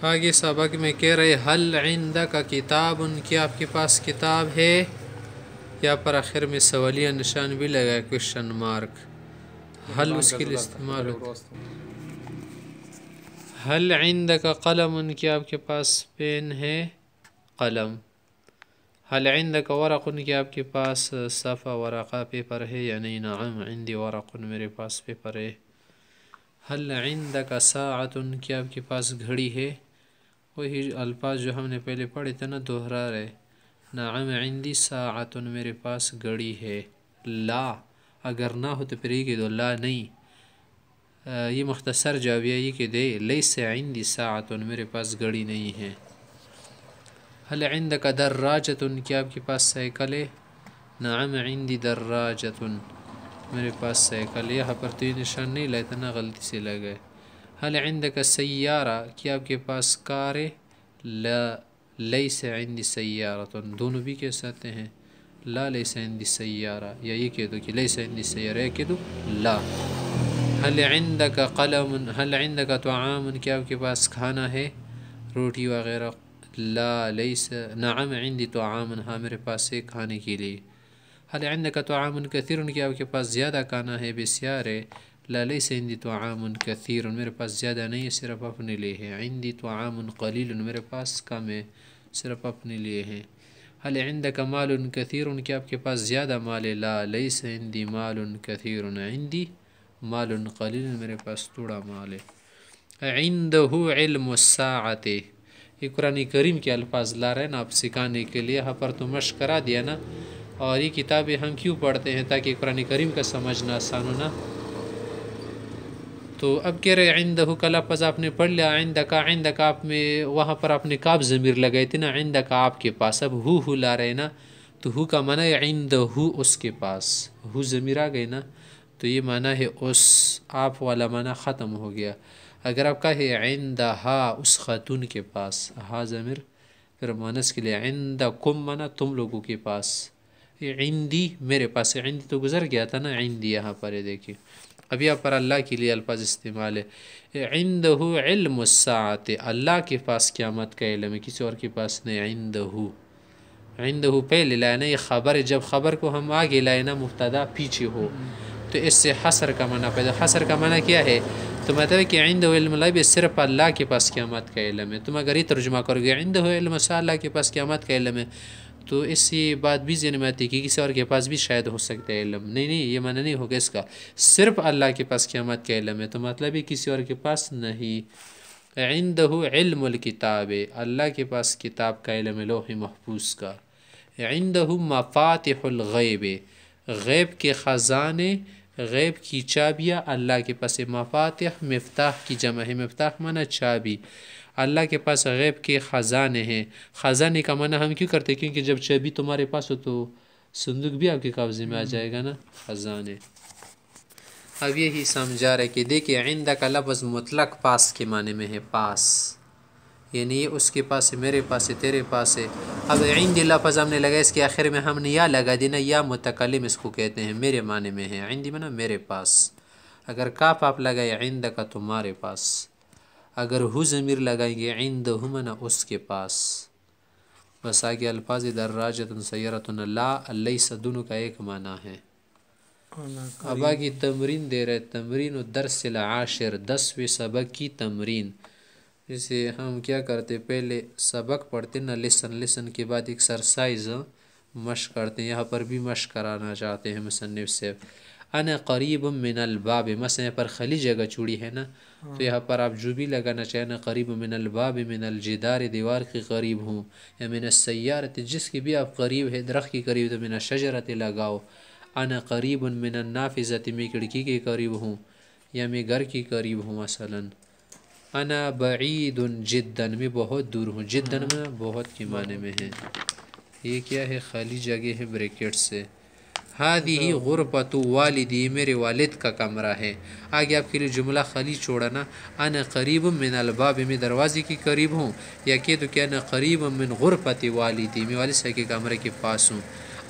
آگے سبق میں کہہ رہے حل عندک کتاب، کیا آپ کے پاس کتاب ہے؟ یا پر آخر میں سوالیہ نشان بھی لگا کوشچن مارک. حل اس کے لیے استعمال ہوتا حل عندک قلم، کیا آپ کے پاس پین ہے؟ قلم. حل عندک ورق، کیا آپ کے پاس صفحہ ورقہ پیپر ہے یا نہیں؟ نعم عندي ورق، میرے پاس پیپر ہے. حل عندک ساعۃ، کیا آپ کے پاس گھڑی ہے؟ وہی الفاظ جو ہم نے پہلے پڑھے تھے نا، دوہرا رہے. نعم عندي ساعۃ، میرے پاس گھڑی ہے. لا اگر نہ ہو تو پھر یہ کہ دو لا نہیں. یہ مختصر جواب یہ کہ دے لیس عندي ساعۃ، میرے پاس گھڑی نہیں ہے. حل عندک دراجۃ، کیا آپ کے پاس سائیکل ہے؟ نعم عندي دراجۃ، میرے پاس سائیکل. یہاں پر تو یہ نشان نہیں لیتا نا، غلطی سے لگے. حل عندک سیارہ، کیا آپ کے پاس کار ہے؟ لا لیس عندي سیارۃ، دونوں بھی کہہ سکتے ہیں. لا لیس عندي سیارہ، یا یہ کہہ دو کہ لیس عندي سیارہ، یا کہہ دو لا. حل عندک قلم، حل عندک طعام، کیا آپ کے پاس کھانا ہے؟ روٹی وغیرہ. لا لیس نعم عندي طعام، ہاں میرے پاس ہے کھانے کے لیے. حل عندک طعام کثیر، کیا آپ کے پاس زیادہ کھانا ہے؟ بسیار ہے. لا لیس عندي طعام کثیر، میرے پاس زیادہ نہیں ہے، صرف اپنے لیے ہے. عندي طعام قلیل، میرے پاس کم ہے، صرف اپنے لیے ہے. حل عندک مال کثیر، کیا آپ کے پاس زیادہ مال ہے؟ لا لیس عندي مال کثیر، عندي مال قلیل، میرے پاس تھوڑا مال ہے. عنده علم الساعۃ، یہ قرآن کریم کے الفاظ لا رہے ہیں نا آپ سکھانے کے لیے. یہاں پر تو مشق کرا دیا نا. اور یہ کتابیں ہم کیوں پڑھتے ہیں؟ تاکہ قرآن کریم کا سمجھنا آسان ہو نا. تو اب کہہ رہے عندہ کا لفظ آپ نے پڑھ لیا. عندکا، عندکا آپ میں وہاں پر آپ نے کاف ضمیر لگائے تھے نا. عندکا آپ کے پاس، اب ہو لا رہے نا، تو ہو کا معنی ہے عندہ اس کے پاس. ہو ضمیر آ گئی نا، تو یہ معنی ہے اس. آپ والا معنی ختم ہو گیا. اگر آپ کہے عندہا، اس خاتون کے پاس، ہا ضمیر پھر مونس کے لیے. عندکم معنی تم لوگوں کے پاس. عندی میرے پاس، عندی تو گزر گیا تھا نا. عندی یہاں پر ہے دیکھیں. اب یہاں پر اللہ کے لیے الفاظ استعمال ہے. عندہ علم الساعۃ، اللہ کے پاس قیامت کا علم ہے، کسی اور کے پاس نہیں. عندہ، عندہ پہلے لائے نا، یہ خبر ہے. جب خبر کو ہم آگے لائے نا، مبتدا پیچھے ہو، تو اس سے حصر کا معنی پیدا. حصر کا معنی کیا ہے؟ تو مطلب ہے کہ عندہ علم الغیب، صرف اللہ کے پاس قیامت کا علم ہے. تم اگر یہ ترجمہ کرو گے عندہ علم الساعۃ، اللہ کے پاس قیامت کا علم ہے، تو اس سے بات بھی ذہن میں آتی ہے کہ کسی اور کے پاس بھی شاید ہو سکتا ہے علم. نہیں نہیں، یہ معنی نہیں ہوگا اس کا. صرف اللہ کے پاس قیامت کا علم ہے، تو مطلب ہے کسی اور کے پاس نہیں. عندہ علم الکتاب، اللہ کے پاس کتاب کا علم ہے، لوح محفوظ کا. عندہ مفاتح الغیب، غیب کے خزانے، غیب کی چابیاں اللہ کے پاس. مفاتح مفتاح کی جمع ہے، مفتاح معنی چابی. اللہ کے پاس غیب کے خزانے ہیں. خزانے کا معنی ہم کیوں کرتے ہیں؟ کیونکہ جب چابی تمہارے پاس ہو تو صندوق بھی آپ کے قبضے میں آ جائے گا نا. خزانے. اب یہی سمجھا رہے کہ دیکھیں عندہ کا لفظ مطلق پاس کے معنی میں ہے. پاس یعنی یہ اس کے پاس ہے، میرے پاس ہے، تیرے پاس ہے. اب عندی لفظ ہم نے لگا، اس کے آخر میں ہم نے یا لگا دینا. یا متکلم اس کو کہتے ہیں، میرے معنی میں ہے. عندی معنی میرے پاس. اگر کاف آپ لگائے عندہ کا، تمہارے پاس. اگر ہو ضمیر لگائیں گے عندہ معنی اس کے پاس. بس آگے الفاظ دراجۃ سیارۃ، لا لیس دونوں کا ایک معنی ہے. اب آگے تمرین دے رہے، تمرین الدرس العاشر، 10ویں سبق کی تمرین. جیسے ہم کیا کرتے، پہلے سبق پڑھتے نا، لسن کے بعد ایکسرسائز مشق کرتے ہیں. یہاں پر بھی مشق کرانا چاہتے ہیں مصنف سے. انا قریب من الباب، مثلا یہاں پر خالی جگہ چوڑی ہے نا، تو یہاں پر آپ جو بھی لگانا چاہیں. انا قریب من الباب، من الجدار دیوار کے قریب ہوں، یا من السیارۃ جس کی بھی آپ قریب ہے، درخت کے قریب، تو من الشجرۃ لگاؤ. انا قریب من النافذۃ، میں کھڑکی کے قریب ہوں یا میں گھر کے قریب ہوں مثلا. انا بعید جدا، میں بہت دور ہوں. جدا میں بہت کے معنی میں ہے. یہ کیا ہے؟ خالی جگہ ہے بریکٹ سے. ہذہ غرفۃ والدی، میرے والد کا کمرہ ہے. آگے آپ کے لیے جملہ خالی چھوڑا نا. انا قریب من الباب، میں دروازے کے قریب ہوں، یا کہ تو کہ انا قریب من غرفۃ والدی، میں والد صاحب کے کمرے کے پاس ہوں.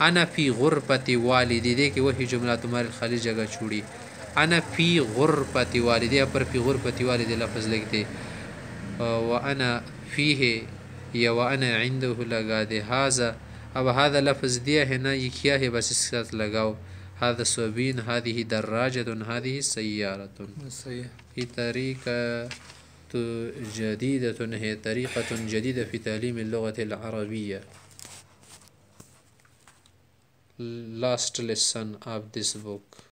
انا فی غرفۃ والدی، دیکھیں وہی جملہ تمہارے خالی جگہ چھوڑی. انا فی غرفۃ والدی، پر فی غرفۃ والدی لفظ لکھتے. وأنا فيه یا وأنا عنده لگا دے هذا. اب هذا لفظ دیا ہے نا، یہ کیا ہے، بس اس کے ساتھ لگاؤ. هذا صوبین، هذه دراجة، هذه سیارة. یہ طریقة جديدة ہے، طریقة جديدة في تعلیم اللغة العربية. Last lesson of this book.